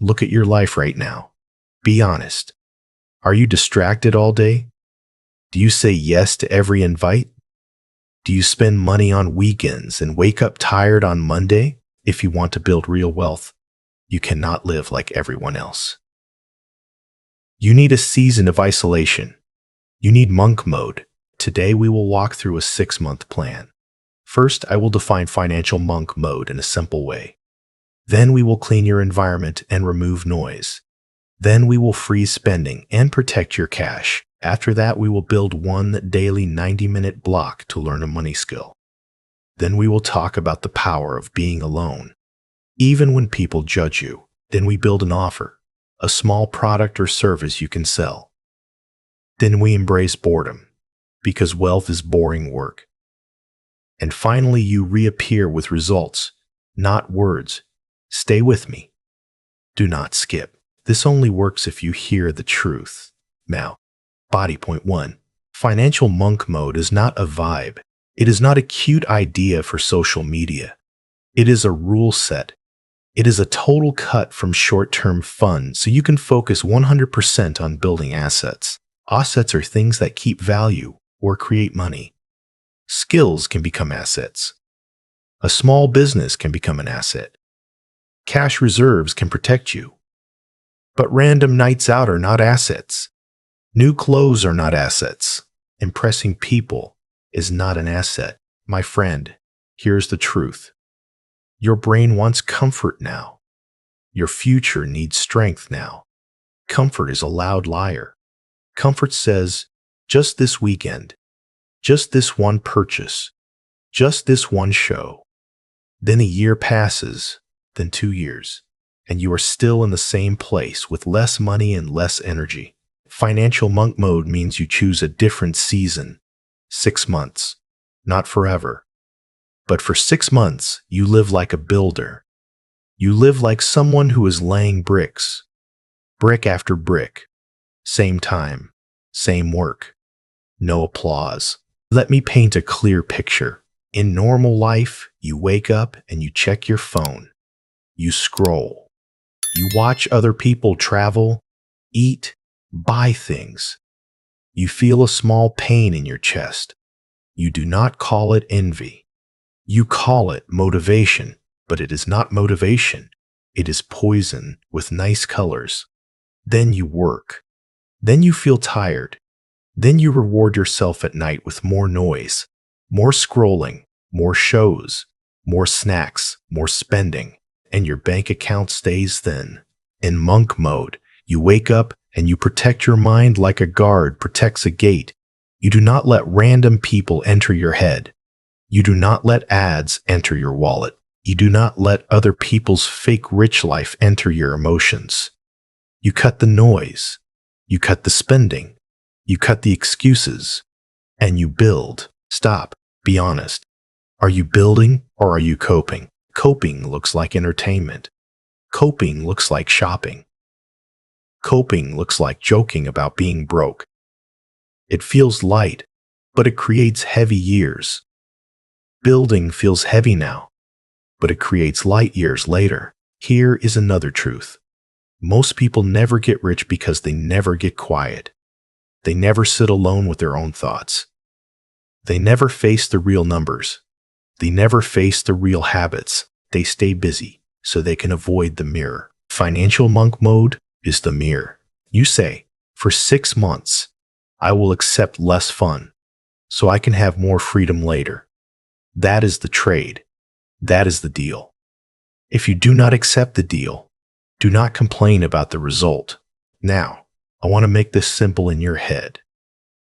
Look at your life right now. Be honest. Are you distracted all day? Do you say yes to every invite? Do you spend money on weekends and wake up tired on Monday? If you want to build real wealth, you cannot live like everyone else. You need a season of isolation. You need monk mode. Today we will walk through a 6-month plan. First, I will define financial monk mode in a simple way. Then we will clean your environment and remove noise. Then we will freeze spending and protect your cash. After that, we will build one daily 90-minute block to learn a money skill. Then we will talk about the power of being alone. Even when people judge you, then we build an offer, a small product or service you can sell. Then we embrace boredom, because wealth is boring work. And finally, you reappear with results, not words. Stay with me. Do not skip. This only works if you hear the truth. Now, body point 1. Financial monk mode is not a vibe. It is not a cute idea for social media. It is a rule set. It is a total cut from short-term fun so you can focus 100% on building assets. Assets are things that keep value or create money. Skills can become assets. A small business can become an asset. Cash reserves can protect you. But random nights out are not assets. New clothes are not assets. Impressing people is not an asset. My friend, here's the truth. Your brain wants comfort now. Your future needs strength now. Comfort is a loud liar. Comfort says, just this weekend, just this one purchase, just this one show. Then a year passes, then 2 years, and you are still in the same place with less money and less energy. Financial monk mode means you choose a different season, 6 months, not forever. But for 6 months, you live like a builder. You live like someone who is laying bricks, brick after brick. Same time, same work, no applause. Let me paint a clear picture. In normal life, you wake up and you check your phone. You scroll. You watch other people travel, eat, buy things. You feel a small pain in your chest. You do not call it envy. You call it motivation, but it is not motivation. It is poison with nice colors. Then you work. Then you feel tired. Then you reward yourself at night with more noise, more scrolling, more shows, more snacks, more spending, and your bank account stays thin. In monk mode, you wake up and you protect your mind like a guard protects a gate. You do not let random people enter your head. You do not let ads enter your wallet. You do not let other people's fake rich life enter your emotions. You cut the noise. You cut the spending. You cut the excuses. And you build. Stop. Be honest. Are you building or are you coping? Coping looks like entertainment. Coping looks like shopping. Coping looks like joking about being broke. It feels light, but it creates heavy years. Building feels heavy now, but it creates light years later. Here is another truth. Most people never get rich because they never get quiet. They never sit alone with their own thoughts. They never face the real numbers. They never face the real habits. They stay busy so they can avoid the mirror. Financial monk mode is the mirror. You say, for 6 months, I will accept less fun so I can have more freedom later. That is the trade. That is the deal. If you do not accept the deal, do not complain about the result. Now, I want to make this simple in your head.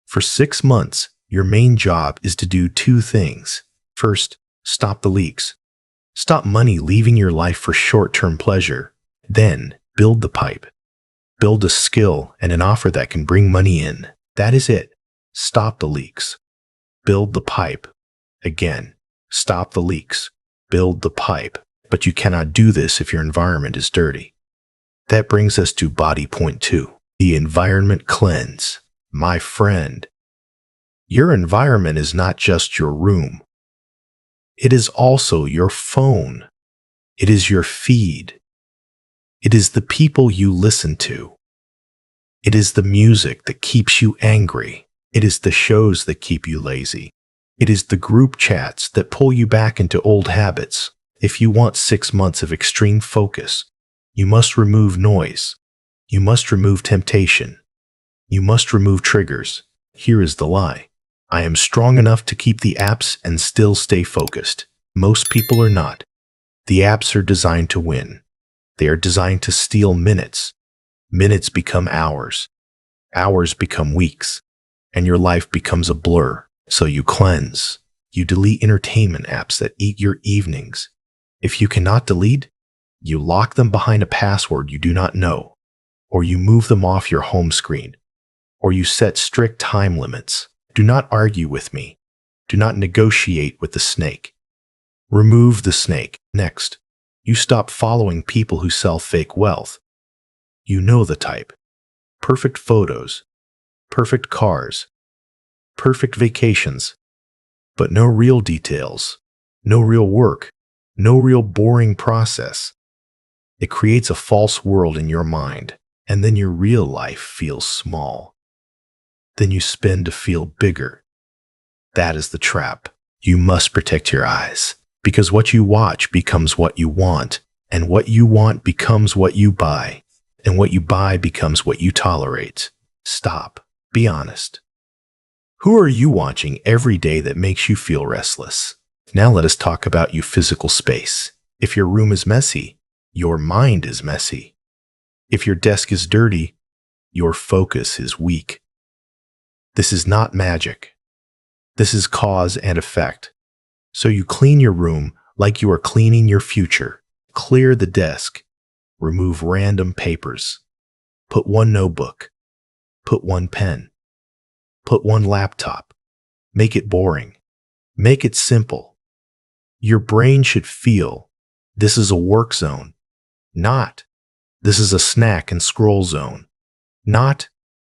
For 6 months, your main job is to do 2 things. First, stop the leaks. Stop money leaving your life for short-term pleasure. Then, build the pipe. Build a skill and an offer that can bring money in. That is it. Stop the leaks. Build the pipe. Again, stop the leaks. Build the pipe. But you cannot do this if your environment is dirty. That brings us to body point 2, the environment cleanse. My friend, your environment is not just your room. It is also your phone. It is your feed. It is the people you listen to. It is the music that keeps you angry. It is the shows that keep you lazy. It is the group chats that pull you back into old habits. If you want 6 months of extreme focus, you must remove noise. You must remove temptation. You must remove triggers. Here is the lie. I am strong enough to keep the apps and still stay focused. Most people are not. The apps are designed to win. They are designed to steal minutes. Minutes become hours. Hours become weeks. And your life becomes a blur. So you cleanse. You delete entertainment apps that eat your evenings. If you cannot delete, you lock them behind a password you do not know, or you move them off your home screen, or you set strict time limits. Do not argue with me. Do not negotiate with the snake. Remove the snake. Next, you stop following people who sell fake wealth. You know the type. Perfect photos, perfect cars, perfect vacations, but no real details, no real work, no real boring process. It creates a false world in your mind, and then your real life feels small. Then you spin to feel bigger. That is the trap. You must protect your eyes, because what you watch becomes what you want, and what you want becomes what you buy, and what you buy becomes what you tolerate. Stop. Be honest. Who are you watching every day that makes you feel restless? Now let us talk about your physical space. If your room is messy, your mind is messy. If your desk is dirty, your focus is weak. This is not magic. This is cause and effect. So you clean your room like you are cleaning your future. Clear the desk. Remove random papers. Put one notebook. Put one pen. Put one laptop. Make it boring. Make it simple. Your brain should feel this is a work zone, not this is a snack and scroll zone, not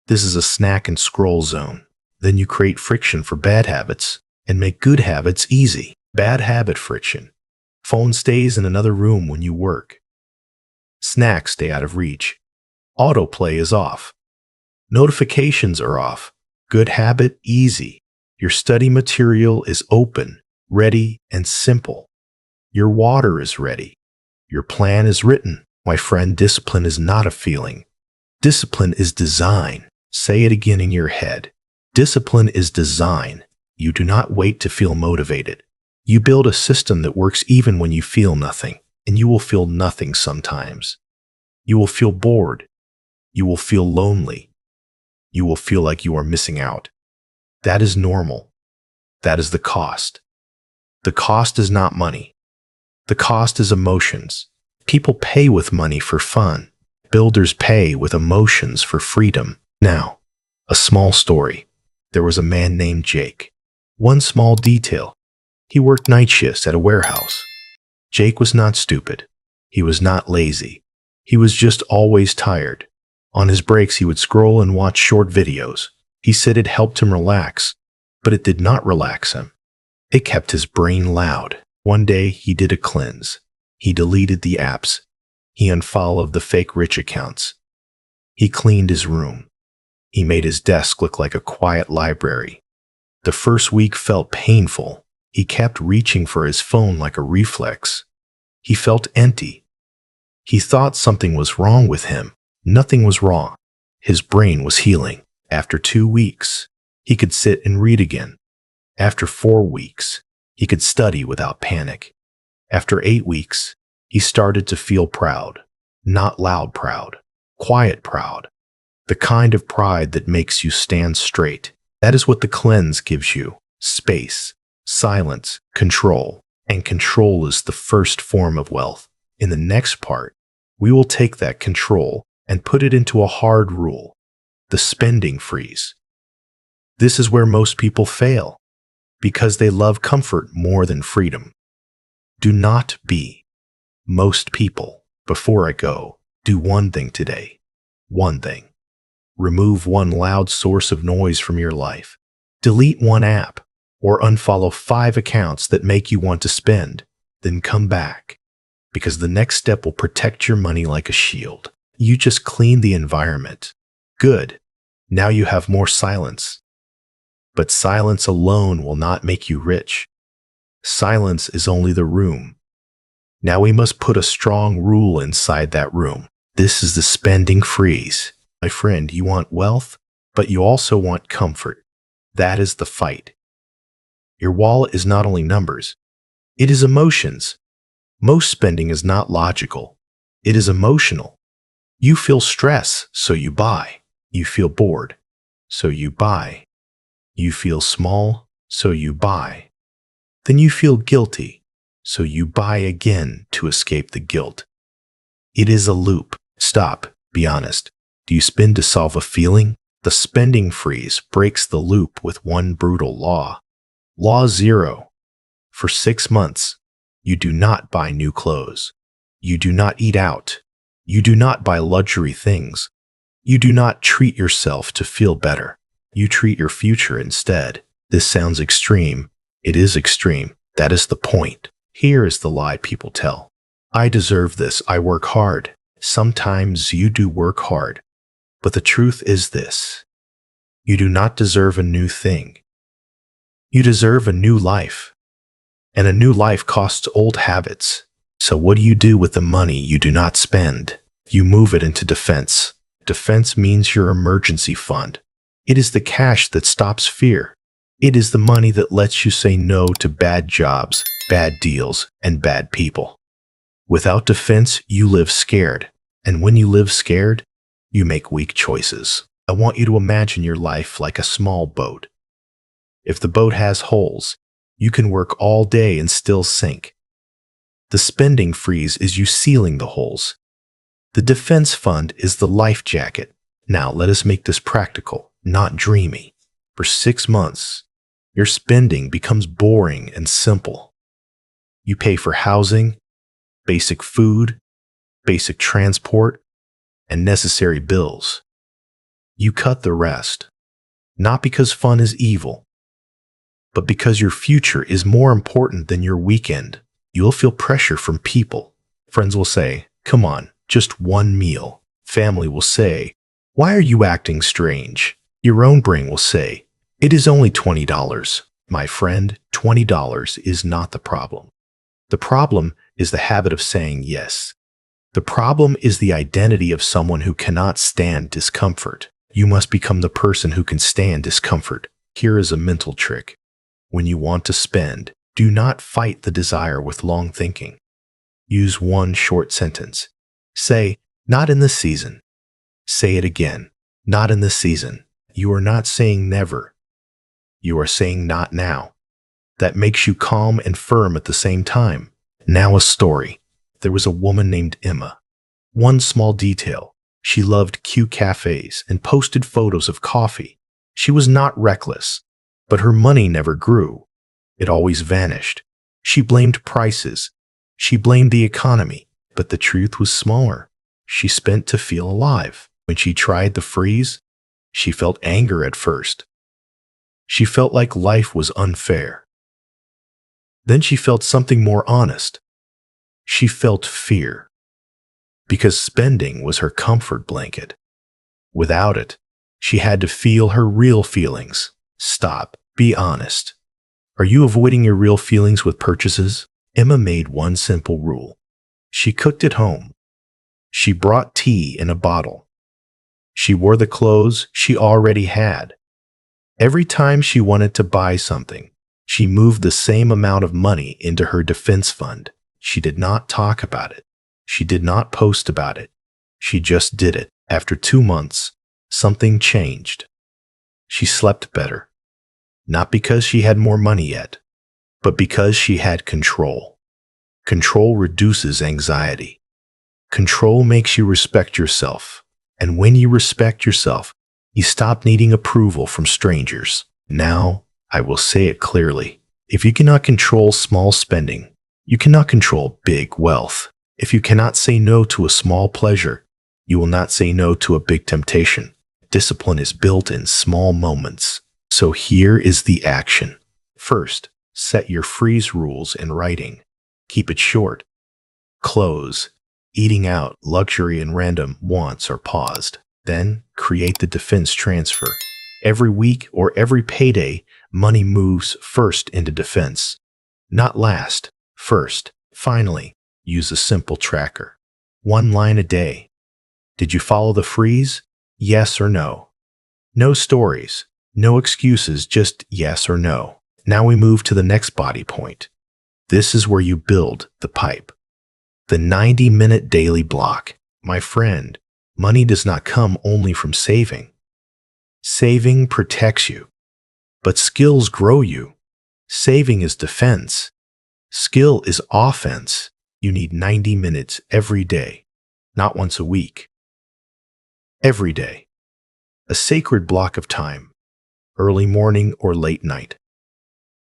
this is a snack and scroll zone. Then you create friction for bad habits and make good habits easy. Bad habit friction. Phone stays in another room when you work. Snacks stay out of reach. Autoplay is off. Notifications are off. Good habit, easy. Your study material is open, ready, and simple. Your water is ready. Your plan is written. My friend, discipline is not a feeling. Discipline is design. Say it again in your head. Discipline is design. You do not wait to feel motivated. You build a system that works even when you feel nothing, and you will feel nothing sometimes. You will feel bored. You will feel lonely. You will feel like you are missing out. That is normal. That is the cost. The cost is not money. The cost is emotions. People pay with money for fun. Builders pay with emotions for freedom. Now, a small story. There was a man named Jake. One small detail. He worked night shifts at a warehouse. Jake was not stupid. He was not lazy. He was just always tired. On his breaks, he would scroll and watch short videos. He said it helped him relax, but it did not relax him. It kept his brain loud. One day, he did a cleanse. He deleted the apps. He unfollowed the fake rich accounts. He cleaned his room. He made his desk look like a quiet library. The first week felt painful. He kept reaching for his phone like a reflex. He felt empty. He thought something was wrong with him. Nothing was wrong. His brain was healing. After 2 weeks, he could sit and read again. After 4 weeks, he could study without panic. After 8 weeks, he started to feel proud. Not loud proud, quiet proud. The kind of pride that makes you stand straight. That is what the cleanse gives you. Space, silence, control. And control is the first form of wealth. In the next part, we will take that control and put it into a hard rule, the spending freeze. This is where most people fail, because they love comfort more than freedom. Do not be most people. Before I go, do one thing today. One thing. Remove one loud source of noise from your life. Delete one app, or unfollow 5 accounts that make you want to spend. Then come back. because the next step will protect your money like a shield. You just clean the environment. Good. Now you have more silence. But silence alone will not make you rich. Silence is only the room. Now we must put a strong rule inside that room. This is the spending freeze. My friend, you want wealth, but you also want comfort. That is the fight. Your wallet is not only numbers, it is emotions. Most spending is not logical. It is emotional. You feel stress, so you buy. You feel bored, so you buy. You feel small, so you buy. Then you feel guilty, so you buy again to escape the guilt. It is a loop. Stop. Be honest. Do you spend to solve a feeling? The spending freeze breaks the loop with one brutal law. Law 0. For 6 months, you do not buy new clothes. You do not eat out. You do not buy luxury things. You do not treat yourself to feel better. You treat your future instead. This sounds extreme. It is extreme. That is the point. Here is the lie people tell. I deserve this. I work hard. Sometimes you do work hard. But the truth is this. You do not deserve a new thing. You deserve a new life. And a new life costs old habits. So what do you do with the money you do not spend? You move it into defense. Defense means your emergency fund. It is the cash that stops fear. It is the money that lets you say no to bad jobs, bad deals, and bad people. Without defense, you live scared. And when you live scared, you make weak choices. I want you to imagine your life like a small boat. If the boat has holes, you can work all day and still sink. The spending freeze is you sealing the holes. The defense fund is the life jacket. Now let us make this practical, not dreamy. For 6 months, your spending becomes boring and simple. You pay for housing, basic food, basic transport, and necessary bills. You cut the rest, not because fun is evil, but because your future is more important than your weekend. You'll feel pressure from people. Friends will say, "Come on, just one meal." Family will say, "Why are you acting strange?" Your own brain will say, "It is only $20. My friend, $20 is not the problem. The problem is the habit of saying yes. The problem is the identity of someone who cannot stand discomfort. You must become the person who can stand discomfort. Here is a mental trick. When you want to spend, do not fight the desire with long thinking. Use one short sentence. Say, "Not in this season." Say it again. Not in this season. You are not saying never. You are saying not now. That makes you calm and firm at the same time. Now a story. There was a woman named Emma. One small detail. She loved cute cafes and posted photos of coffee. She was not reckless, but her money never grew. It always vanished. She blamed prices. She blamed the economy, but the truth was smaller. She spent to feel alive. When she tried the freeze, she felt anger at first. She felt like life was unfair. Then she felt something more honest. She felt fear. Because spending was her comfort blanket. Without it, she had to feel her real feelings. Stop. Be honest. Are you avoiding your real feelings with purchases? Emma made one simple rule. She cooked at home. She brought tea in a bottle. She wore the clothes she already had. Every time she wanted to buy something, she moved the same amount of money into her defense fund. She did not talk about it. She did not post about it. She just did it. After 2 months, something changed. She slept better. Not because she had more money yet, but because she had control. Control reduces anxiety. Control makes you respect yourself. And when you respect yourself, you stop needing approval from strangers. Now, I will say it clearly. If you cannot control small spending, you cannot control big wealth. If you cannot say no to a small pleasure, you will not say no to a big temptation. Discipline is built in small moments. So here is the action. First, set your freeze rules in writing. Keep it short. Clothes, eating out, luxury, and random wants are paused. Then create the defense transfer. Every week or every payday, money moves first into defense. Not last, first. Finally, use a simple tracker. 1 line a day. Did you follow the freeze? Yes or no? No stories, no excuses, just yes or no. Now we move to the next body point. This is where you build the pipe. The 90-minute daily block. My friend, money does not come only from saving. Saving protects you, but skills grow you. Saving is defense. Skill is offense. You need 90 minutes every day, not once a week. Every day. A sacred block of time, early morning or late night.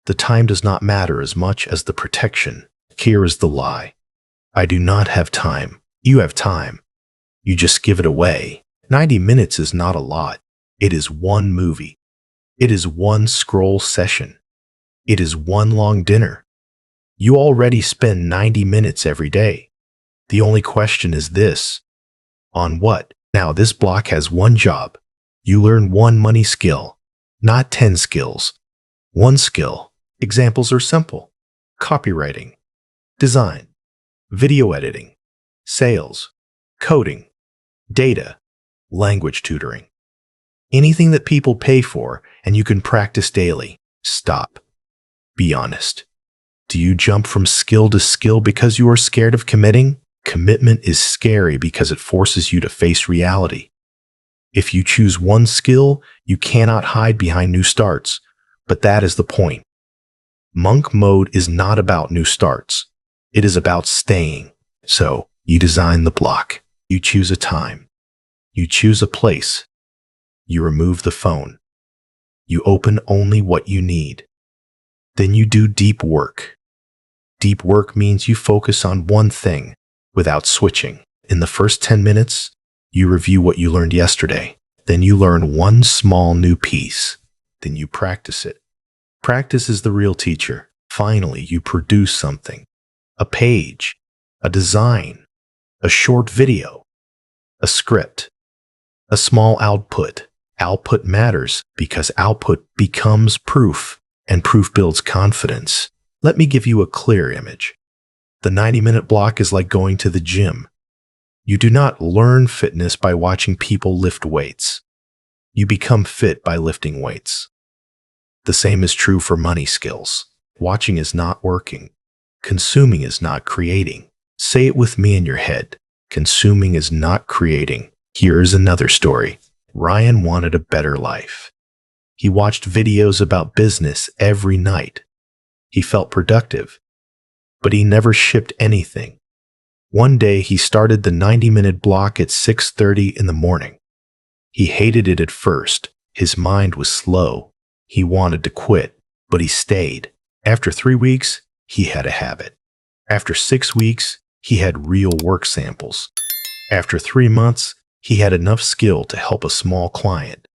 The time does not matter as much as the protection. Here is the lie. I do not have time. You have time. You just give it away. 90 minutes is not a lot. It is one movie. It is one scroll session. It is one long dinner. You already spend 90 minutes every day. The only question is this: on what? Now, this block has one job. You learn one money skill, not 10 skills. One skill. Examples are simple: copywriting, design, video editing, sales, coding, data, language tutoring. Anything that people pay for and you can practice daily. Stop. Be honest. Do you jump from skill to skill because you are scared of committing? Commitment is scary because it forces you to face reality. If you choose one skill, you cannot hide behind new starts. But that is the point. Monk mode is not about new starts. It is about staying. So, you design the block. You choose a time. You choose a place. You remove the phone. You open only what you need. Then you do deep work. Deep work means you focus on one thing without switching. In the first 10 minutes, you review what you learned yesterday. Then you learn one small new piece. Then you practice it. Practice is the real teacher. Finally, you produce something. A page, a design, a short video, a script, a small output. Output matters because output becomes proof, and proof builds confidence. Let me give you a clear image. The 90-minute block is like going to the gym. You do not learn fitness by watching people lift weights. You become fit by lifting weights. The same is true for money skills. Watching is not working. Consuming is not creating. Say it with me in your head. Consuming is not creating. Here is another story. Ryan wanted a better life. He watched videos about business every night. He felt productive, but he never shipped anything. One day, he started the 90-minute block at 6:30 in the morning. He hated it at first. His mind was slow. He wanted to quit, but he stayed. After 3 weeks, he had a habit. After 6 weeks, he had real work samples. After 3 months, he had enough skill to help a small client.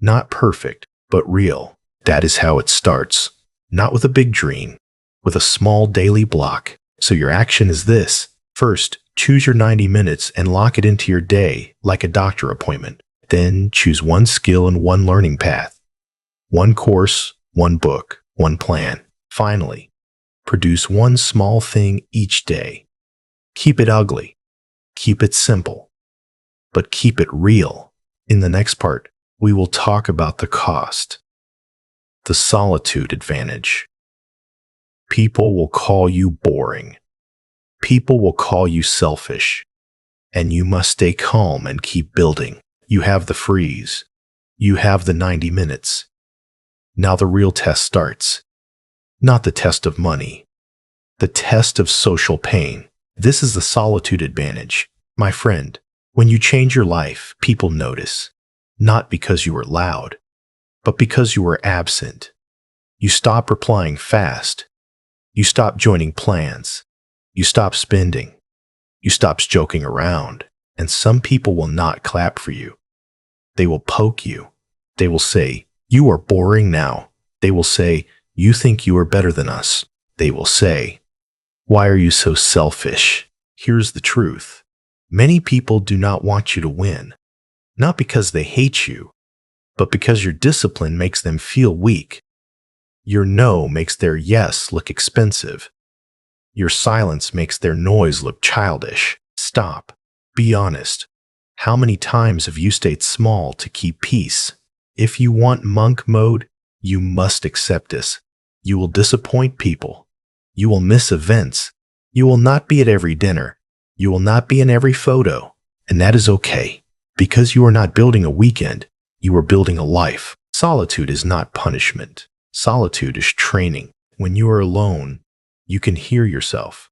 Not perfect, but real. That is how it starts. Not with a big dream, with a small daily block. So your action is this. First, choose your 90 minutes and lock it into your day like a doctor appointment. Then choose one skill and one learning path. One course, one book, one plan. Finally, produce one small thing each day. Keep it ugly. Keep it simple. But keep it real. In the next part, we will talk about the cost. The solitude advantage. People will call you boring. People will call you selfish. And you must stay calm and keep building. You have the freeze. You have the 90 minutes. Now the real test starts. Not the test of money. The test of social pain. This is the solitude advantage. My friend, when you change your life, people notice. Not because you were loud, but because you were absent. You stop replying fast. You stop joining plans. You stop spending. You stop joking around. And some people will not clap for you. They will poke you. They will say, "You are boring now." They will say, "You think you are better than us." They will say, Why are you so selfish? Here's the truth. Many people do not want you to win, not because they hate you, but because your discipline makes them feel weak. Your no makes their yes look expensive. Your silence makes their noise look childish. Stop. Be honest. How many times have you stayed small to keep peace? If you want monk mode, you must accept this. You will disappoint people. You will miss events. You will not be at every dinner. You will not be in every photo. And that is okay, because you are not building a weekend. You are building a life. Solitude is not punishment. Solitude is training. When you are alone, you can hear yourself.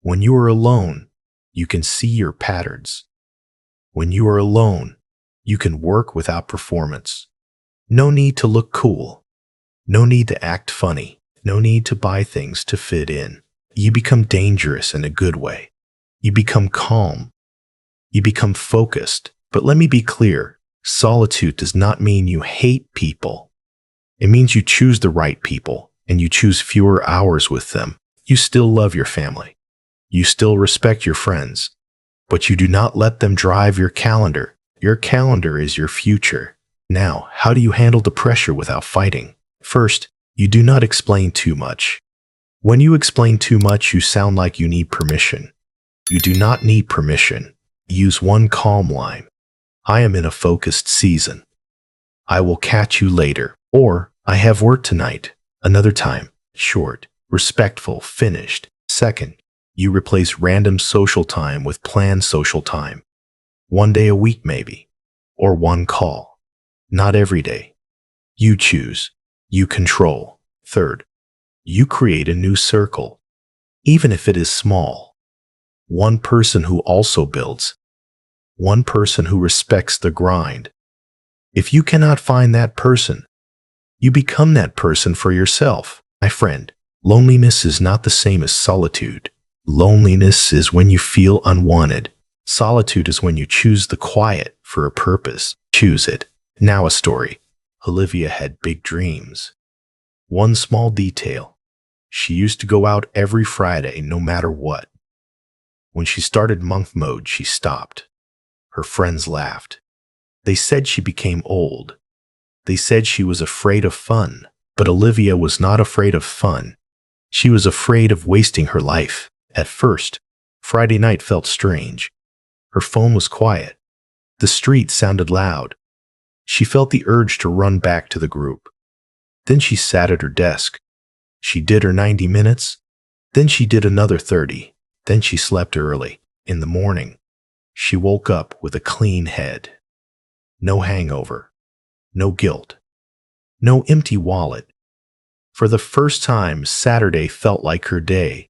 When you are alone, you can see your patterns. When you are alone, you can work without performance. No need to look cool. No need to act funny. No need to buy things to fit in. You become dangerous in a good way. You become calm. You become focused. But let me be clear. Solitude does not mean you hate people. It means you choose the right people and you choose fewer hours with them. You still love your family. You still respect your friends, but you do not let them drive your calendar. Your calendar is your future. Now, how do you handle the pressure without fighting? First, you do not explain too much. When you explain too much, you sound like you need permission. You do not need permission. Use one calm line. I am in a focused season. I will catch you later. Or, I have work tonight. Another time. Short, respectful, finished. Second, you replace random social time with planned social time. One day a week maybe. Or one call. Not every day. You choose. You control. Third, you create a new circle. Even if it is small. One person who also builds. One person who respects the grind. If you cannot find that person, you become that person for yourself. My friend, loneliness is not the same as solitude. Loneliness is when you feel unwanted. Solitude is when you choose the quiet for a purpose. Choose it. Now a story. Olivia had big dreams. One small detail. She used to go out every Friday no matter what. When she started monk mode, she stopped. Her friends laughed. They said she became old. They said she was afraid of fun. But Olivia was not afraid of fun. She was afraid of wasting her life. At first, Friday night felt strange. Her phone was quiet. The street sounded loud. She felt the urge to run back to the group. Then she sat at her desk. She did her 90 minutes. Then she did another 30. Then she slept early. In the morning, she woke up with a clean head. No hangover. No guilt. No empty wallet. For the first time, Saturday felt like her day.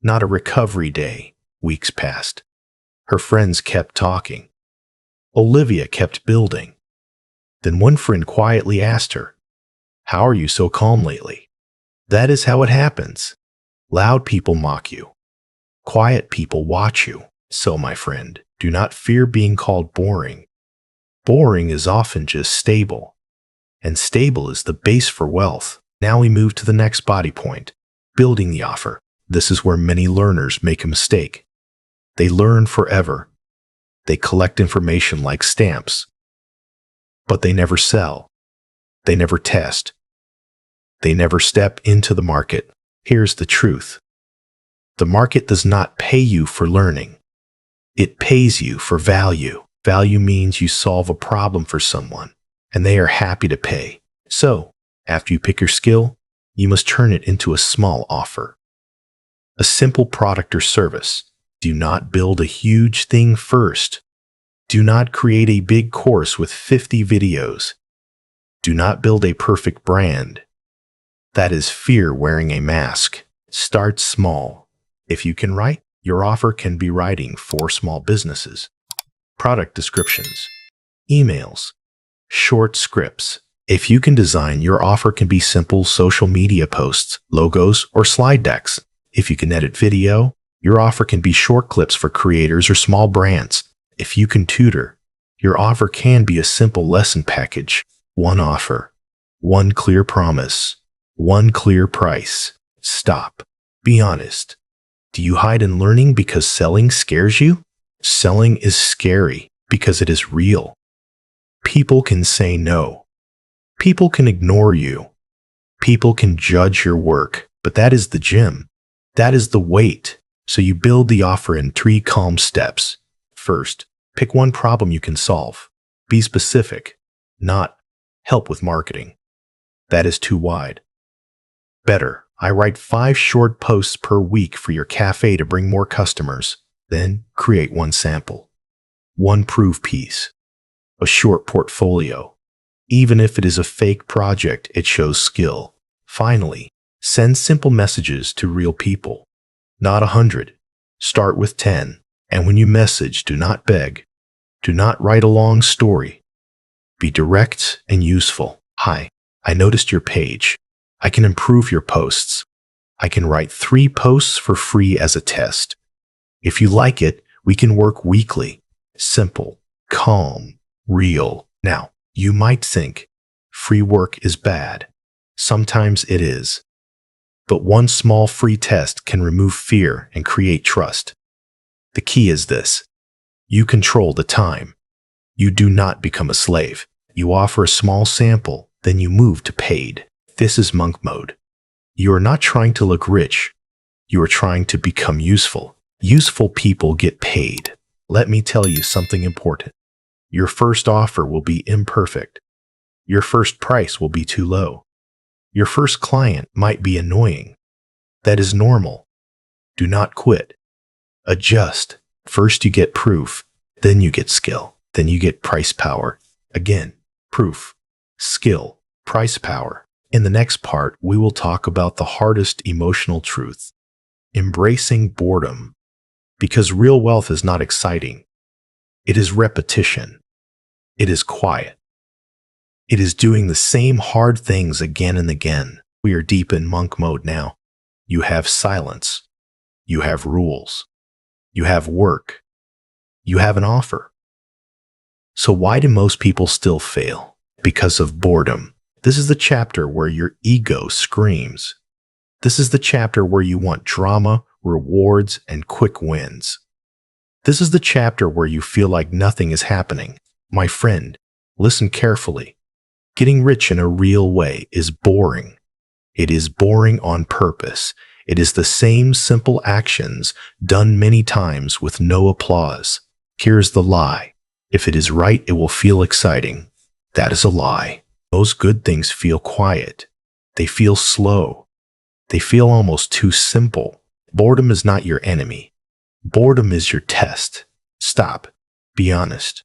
Not a recovery day. Weeks passed. Her friends kept talking. Olivia kept building. Then one friend quietly asked her, "How are you so calm lately?" That is how it happens. Loud people mock you. Quiet people watch you. So, my friend, do not fear being called boring. Boring is often just stable. And stable is the base for wealth. Now we move to the next body point, building the offer. This is where many learners make a mistake. They learn forever. They collect information like stamps. But they never sell. They never test. They never step into the market. Here's the truth. The market does not pay you for learning. It pays you for value. Value means you solve a problem for someone, and they are happy to pay. So, after you pick your skill, you must turn it into a small offer. A simple product or service. Do not build a huge thing first. Do not create a big course with 50 videos. Do not build a perfect brand. That is fear wearing a mask. Start small. If you can write, your offer can be writing for small businesses. Product descriptions, emails, short scripts. If you can design, your offer can be simple social media posts, logos, or slide decks. If you can edit video, your offer can be short clips for creators or small brands. If you can tutor, your offer can be a simple lesson package. One offer, one clear promise, one clear price. Stop. Be honest. Do you hide in learning because selling scares you? Selling is scary because it is real. People can say no. People can ignore you. People can judge your work, but that is the gym. That is the weight. So you build the offer in 3 calm steps. First, pick one problem you can solve. Be specific, not help with marketing. That is too wide. Better, I write 5 short posts per week for your cafe to bring more customers. Then create one sample, one proof piece, a short portfolio. Even if it is a fake project, it shows skill. Finally, send simple messages to real people. Not 100. Start with 10. And when you message, do not beg. Do not write a long story. Be direct and useful. Hi, I noticed your page. I can improve your posts. I can write 3 posts for free as a test. If you like it, we can work weekly. Simple, calm, real. Now, you might think free work is bad. Sometimes it is. But one small free test can remove fear and create trust. The key is this. You control the time. You do not become a slave. You offer a small sample, then you move to paid. This is monk mode. You are not trying to look rich. You are trying to become useful. Useful people get paid. Let me tell you something important. Your first offer will be imperfect. Your first price will be too low. Your first client might be annoying. That is normal. Do not quit. Adjust. First you get proof, then you get skill, then you get price power. Again, proof, skill, price power. In the next part, we will talk about the hardest emotional truth, embracing boredom. Because real wealth is not exciting. It is repetition. It is quiet. It is doing the same hard things again and again. We are deep in monk mode now. You have silence. You have rules. You have work. You have an offer. So why do most people still fail? Because of boredom. This is the chapter where your ego screams. This is the chapter where you want drama, rewards, and quick wins. This is the chapter where you feel like nothing is happening. My friend, listen carefully. Getting rich in a real way is boring. It is boring on purpose. It is the same simple actions done many times with no applause. Here's the lie. If it is right, it will feel exciting. That is a lie. Most good things feel quiet. They feel slow. They feel almost too simple. Boredom is not your enemy. Boredom is your test. Stop. Be honest.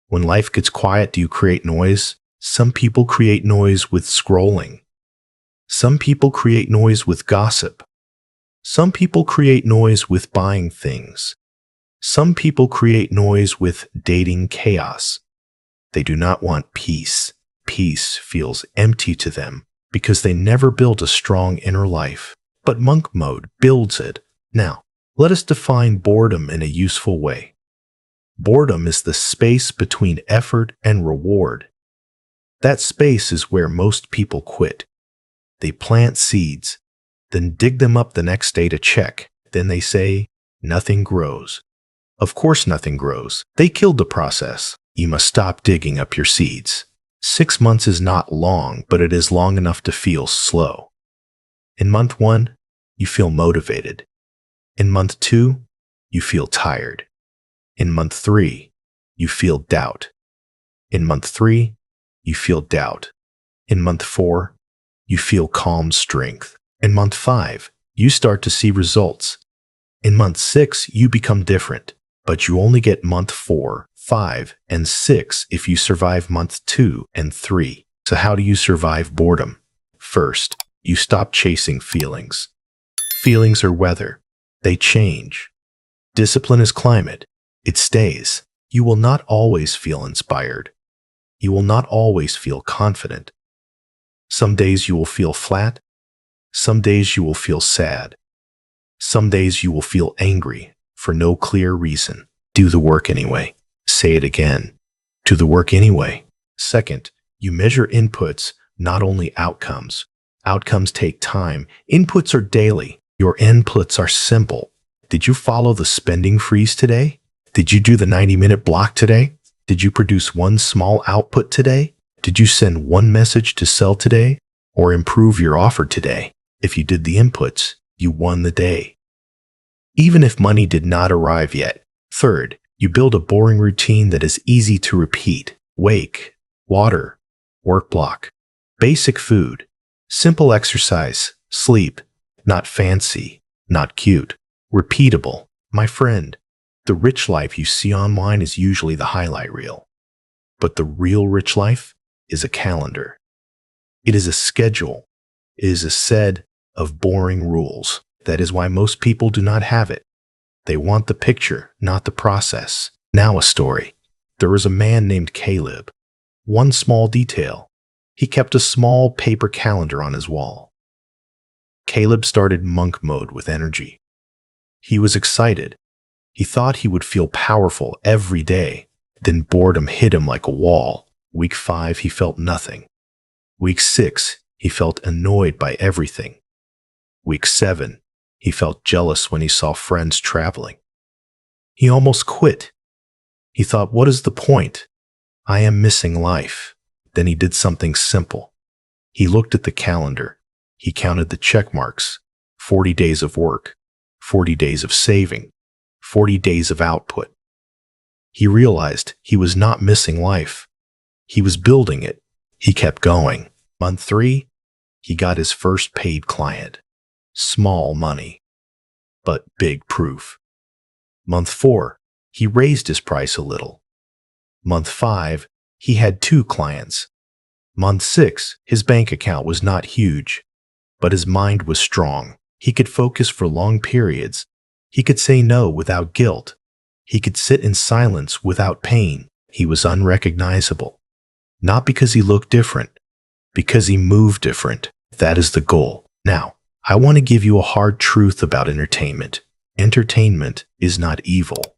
When life gets quiet, do you create noise? Some people create noise with scrolling. Some people create noise with gossip. Some people create noise with buying things. Some people create noise with dating chaos. They do not want peace. Peace feels empty to them because they never built a strong inner life. But monk mode builds it. Now, let us define boredom in a useful way. Boredom is the space between effort and reward. That space is where most people quit. They plant seeds, then dig them up the next day to check. Then they say, nothing grows. Of course nothing grows. They killed the process. You must stop digging up your seeds. 6 months is not long, but it is long enough to feel slow. In month 1, you feel motivated. In month 2, you feel tired. In month 3, you feel doubt. In month 3, you feel doubt. In month 4, you feel calm strength. In month 5, you start to see results. In month 6, you become different, but you only get month 4, 5, and 6 if you survive month 2 and 3. So how do you survive boredom? First, you stop chasing feelings. Feelings are weather. They change. Discipline is climate. It stays. You will not always feel inspired. You will not always feel confident. Some days you will feel flat. Some days you will feel sad. Some days you will feel angry for no clear reason. Do the work anyway. Say it again. Do the work anyway. Second, you measure inputs, not only outcomes. Outcomes take time. Inputs are daily. Your inputs are simple. Did you follow the spending freeze today? Did you do the 90-minute block today? Did you produce one small output today? Did you send one message to sell today or improve your offer today? If you did the inputs, you won the day. Even if money did not arrive yet. Third, you build a boring routine that is easy to repeat. Wake, water, work block, basic food, simple exercise, sleep, not fancy, not cute, repeatable. My friend, the rich life you see online is usually the highlight reel. But the real rich life is a calendar. It is a schedule. It is a set of boring rules. That is why most people do not have it. They want the picture, not the process. Now a story. There was a man named Caleb. One small detail. He kept a small paper calendar on his wall. Caleb started monk mode with energy. He was excited. He thought he would feel powerful every day. Then boredom hit him like a wall. Week 5, he felt nothing. Week 6, he felt annoyed by everything. Week 7, he felt jealous when he saw friends traveling. He almost quit. He thought, what is the point? I am missing life. Then he did something simple. He looked at the calendar. He counted the check marks. 40 days of work, 40 days of saving, 40 days of output. He realized he was not missing life. He was building it. He kept going. Month 3, he got his first paid client. Small money, but big proof. Month 4, he raised his price a little. Month 5, he had 2 clients. Month 6, his bank account was not huge, but his mind was strong. He could focus for long periods. He could say no without guilt. He could sit in silence without pain. He was unrecognizable. Not because he looked different, because he moved different. That is the goal. Now, I want to give you a hard truth about entertainment. Entertainment is not evil.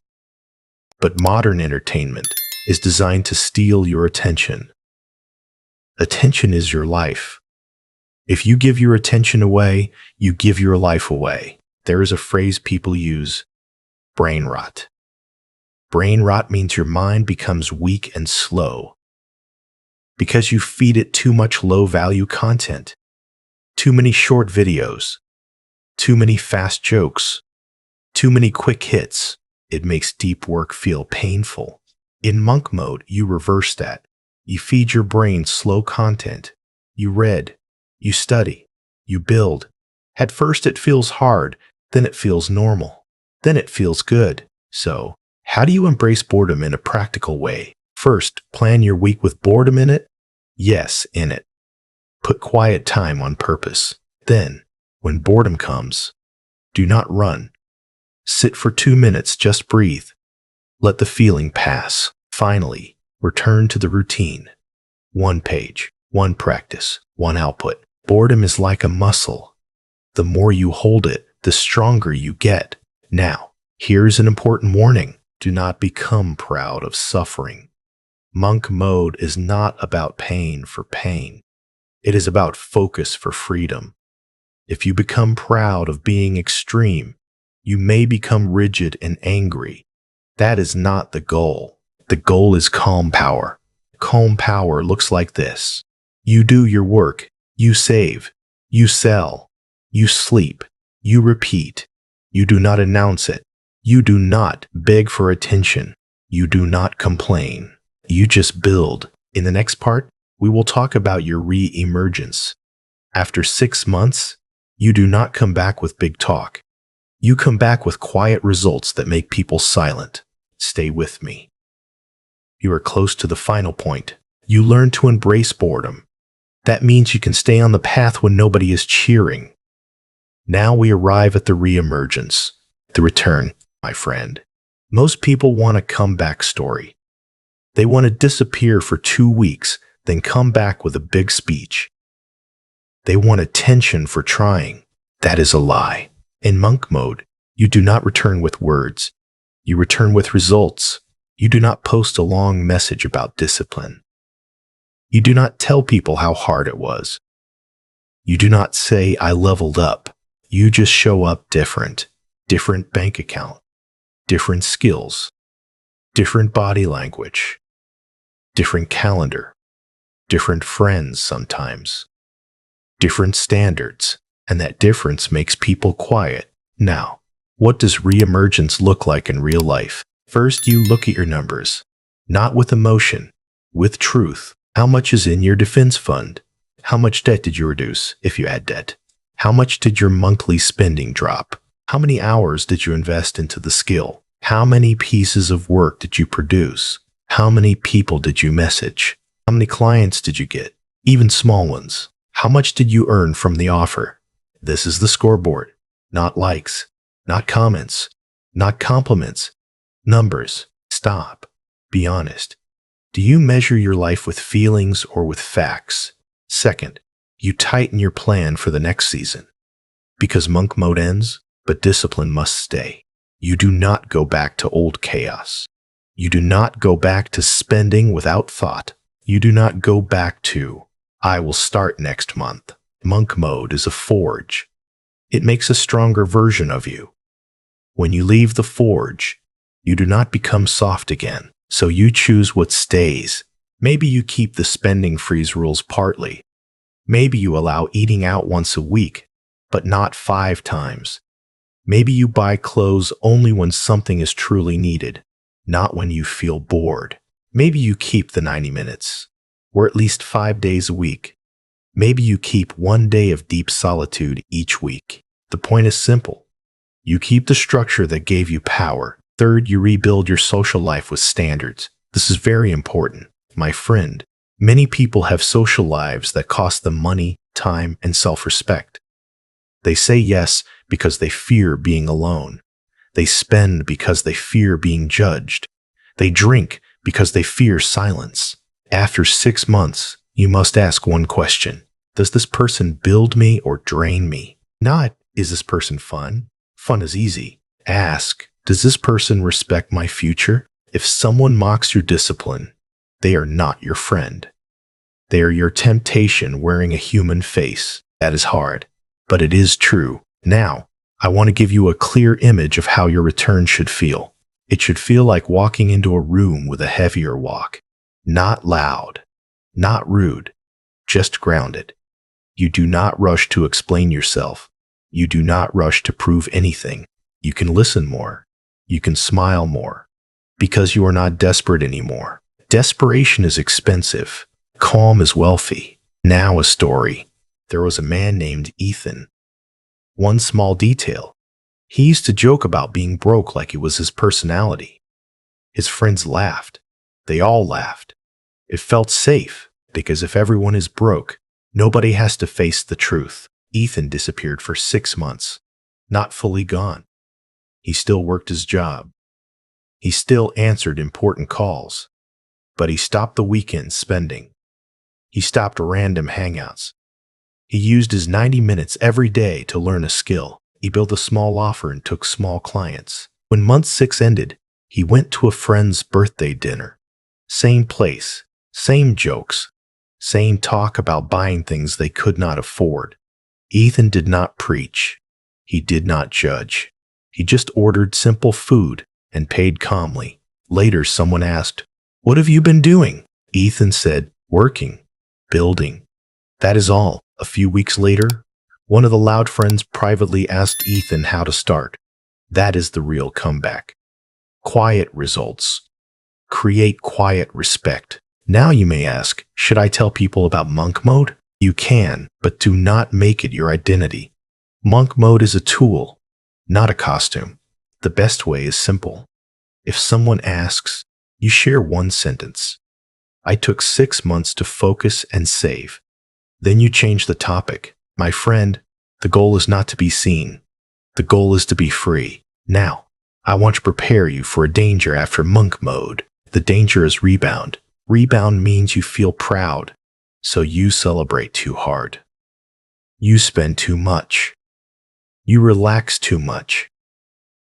But modern entertainment is designed to steal your attention. Attention is your life. If you give your attention away, you give your life away. There is a phrase people use, brain rot. Brain rot means your mind becomes weak and slow because you feed it too much low-value content, too many short videos, too many fast jokes, too many quick hits. It makes deep work feel painful. In monk mode, you reverse that. You feed your brain slow content. You read, you study, you build. At first it feels hard, then it feels normal, then it feels good. So, how do you embrace boredom in a practical way? First, plan your week with boredom in it. Yes, in it. Put quiet time on purpose. Then, when boredom comes, do not run. Sit for 2 minutes, just breathe. Let the feeling pass. Finally, return to the routine. 1 page, 1 practice, 1 output. Boredom is like a muscle. The more you hold it, the stronger you get. Now, here's an important warning. Do not become proud of suffering. Monk mode is not about pain for pain. It is about focus for freedom. If you become proud of being extreme, you may become rigid and angry. That is not the goal. The goal is calm power. Calm power looks like this. You do your work. You save. You sell. You sleep. You repeat. You do not announce it. You do not beg for attention. You do not complain. You just build. In the next part, we will talk about your re-emergence. After 6 months, you do not come back with big talk. You come back with quiet results that make people silent. Stay with me. You are close to the final point. You learn to embrace boredom. That means you can stay on the path when nobody is cheering. Now we arrive at the re-emergence, the return, my friend. Most people want a comeback story. They want to disappear for 2 weeks, then come back with a big speech. They want attention for trying. That is a lie. In monk mode, you do not return with words. You return with results. You do not post a long message about discipline. You do not tell people how hard it was. You do not say, I leveled up. You just show up different. different bank account, different skills, different body language, different calendar, different friends sometimes, different standards, and that difference makes people quiet. Now, what does reemergence look like in real life? First, you look at your numbers, not with emotion, with truth. How much is in your defense fund? How much debt did you reduce, if you had debt? How much did your monthly spending drop? How many hours did you invest into the skill? How many pieces of work did you produce? How many people did you message? How many clients did you get? Even small ones. How much did you earn from the offer? This is the scoreboard. Not likes, not comments, not compliments. Numbers. Stop. Be honest. Do you measure your life with feelings or with facts? Second, you tighten your plan for the next season. Because monk mode ends, but discipline must stay. You do not go back to old chaos. You do not go back to spending without thought. You do not go back to, I will start next month. Monk mode is a forge. It makes a stronger version of you. When you leave the forge, you do not become soft again. So you choose what stays. Maybe you keep the spending freeze rules partly. Maybe you allow eating out once a week, but not 5 times. Maybe you buy clothes only when something is truly needed, not when you feel bored. Maybe you keep the 90 minutes, or at least 5 days a week. Maybe you keep 1 day of deep solitude each week. The point is simple. You keep the structure that gave you power. Third, you rebuild your social life with standards. This is very important. My friend, many people have social lives that cost them money, time, and self-respect. They say yes because they fear being alone. They spend because they fear being judged. They drink because they fear silence. After 6 months, you must ask one question. Does this person build me or drain me? Not, is this person fun? Fun is easy. Ask, does this person respect my future? If someone mocks your discipline, they are not your friend. They are your temptation wearing a human face. That is hard, but it is true. Now, I want to give you a clear image of how your return should feel. It should feel like walking into a room with a heavier walk. Not loud, not rude, just grounded. You do not rush to explain yourself. You do not rush to prove anything. You can listen more. You can smile more. Because you are not desperate anymore. Desperation is expensive. Calm is wealthy. Now a story. There was a man named Ethan. One small detail. He used to joke about being broke like it was his personality. His friends laughed. They all laughed. It felt safe, because if everyone is broke, nobody has to face the truth. Ethan disappeared for 6 months. Not fully gone. He still worked his job. He still answered important calls. But he stopped the weekend spending. He stopped random hangouts. He used his 90 minutes every day to learn a skill. He built a small offer and took small clients. When month 6 ended, he went to a friend's birthday dinner. Same place, same jokes, same talk about buying things they could not afford. Ethan did not preach. He did not judge. He just ordered simple food and paid calmly. Later, someone asked, "What have you been doing?" Ethan said, "Working, building." That is all. A few weeks later, one of the loud friends privately asked Ethan how to start. That is the real comeback. Quiet results. Create quiet respect. Now you may ask, should I tell people about monk mode? You can, but do not make it your identity. Monk mode is a tool, not a costume. The best way is simple. If someone asks, you share one sentence. I took 6 months to focus and save. Then you change the topic. My friend, the goal is not to be seen. The goal is to be free. Now, I want to prepare you for a danger after monk mode. The danger is rebound. Rebound means you feel proud, so you celebrate too hard. You spend too much. You relax too much.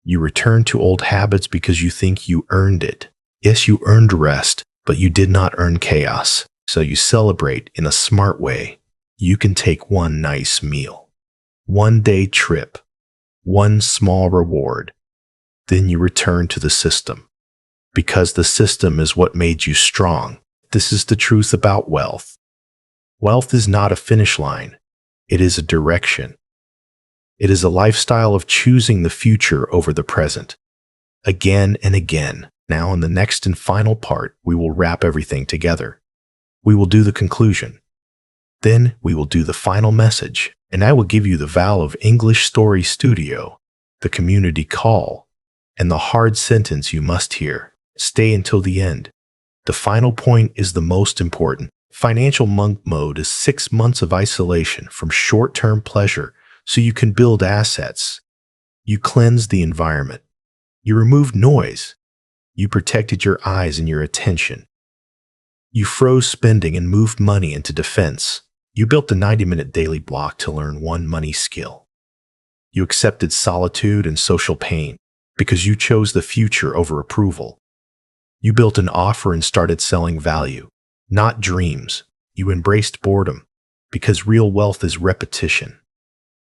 You return to old habits because you think you earned it. Yes, you earned rest, but you did not earn chaos. So you celebrate in a smart way. You can take one nice meal, 1 day trip, One small reward. Then you return to the system. Because the system is what made you strong. This is the truth about wealth. Wealth is not a finish line. It is a direction. It is a lifestyle of choosing the future over the present. Again and again. Now in the next and final part, we will wrap everything together. We will do the conclusion. Then we will do the final message, and I will give you the vow of English Story Studio, the community call, and the hard sentence you must hear. Stay until the end. The final point is the most important. Financial monk mode is 6 months of isolation from short-term pleasure so you can build assets. You cleansed the environment. You removed noise. You protected your eyes and your attention. You froze spending and moved money into defense. You built a 90-minute daily block to learn one money skill. You accepted solitude and social pain because you chose the future over approval. You built an offer and started selling value, not dreams. You embraced boredom because real wealth is repetition.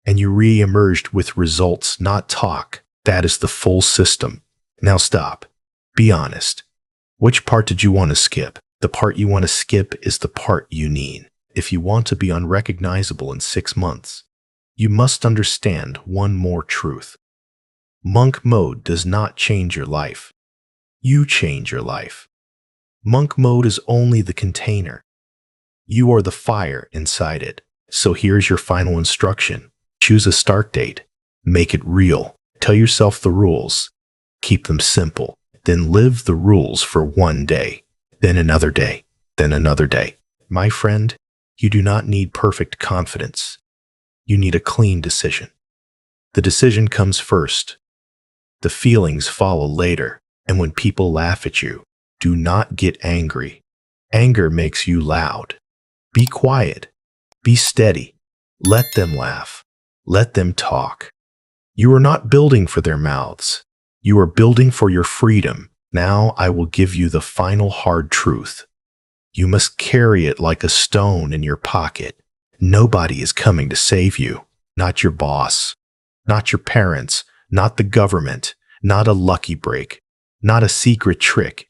And you re-emerged with results, not talk. That is the full system. Now stop. Be honest. Which part did you want to skip? The part you want to skip is the part you need. If you want to be unrecognizable in 6 months, you must understand one more truth. Monk mode does not change your life. You change your life. Monk mode is only the container. You are the fire inside it. So here's your final instruction. Choose a start date. Make it real. Tell yourself the rules. Keep them simple. Then live the rules for one day, then another day, then another day. My friend, you do not need perfect confidence. You need a clean decision. The decision comes first. The feelings follow later. And when people laugh at you, do not get angry. Anger makes you loud. Be quiet. Be steady. Let them laugh. Let them talk. You are not building for their mouths. You are building for your freedom. Now I will give you the final hard truth. You must carry it like a stone in your pocket. Nobody is coming to save you. Not your boss. Not your parents. Not the government. Not a lucky break. Not a secret trick.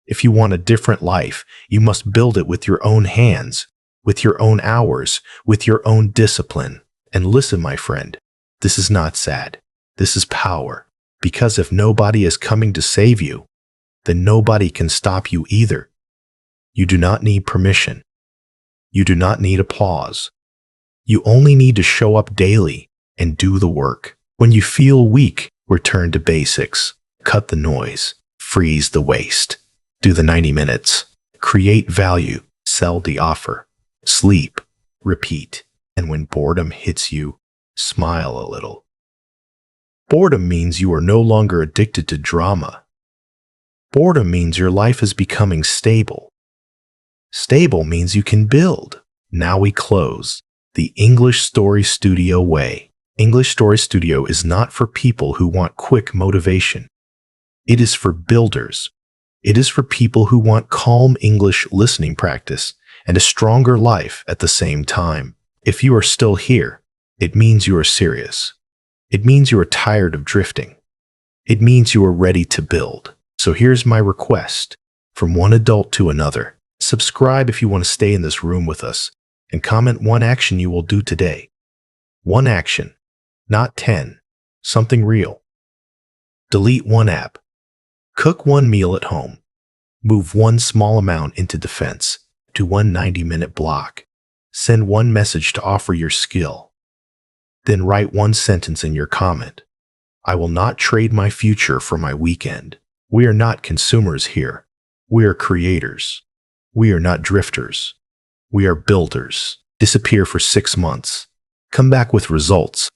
If you want a different life, you must build it with your own hands, with your own hours, with your own discipline. And listen, my friend, this is not sad. This is power. Because if nobody is coming to save you, then nobody can stop you either. You do not need permission. You do not need applause. You only need to show up daily and do the work. When you feel weak, return to basics. Cut the noise. Freeze the waste. Do the 90 minutes. Create value. Sell the offer. Sleep. Repeat. And when boredom hits you, smile a little. Boredom means you are no longer addicted to drama. Boredom means your life is becoming stable. Stable means you can build. Now we close. The English Story Studio way. English Story Studio is not for people who want quick motivation. It is for builders. It is for people who want calm English listening practice and a stronger life at the same time. If you are still here, it means you are serious. It means you are tired of drifting. It means you are ready to build. So here's my request from one adult to another. Subscribe if you want to stay in this room with us, and comment one action you will do today. One action, not 10. Something real. Delete one app. Cook one meal at home. Move one small amount into defense. Do one 90-minute block. Send one message to offer your skill. Then write one sentence in your comment. I will not trade my future for my weekend. We are not consumers here. We are creators. We are not drifters. We are builders. Disappear for 6 months. Come back with results.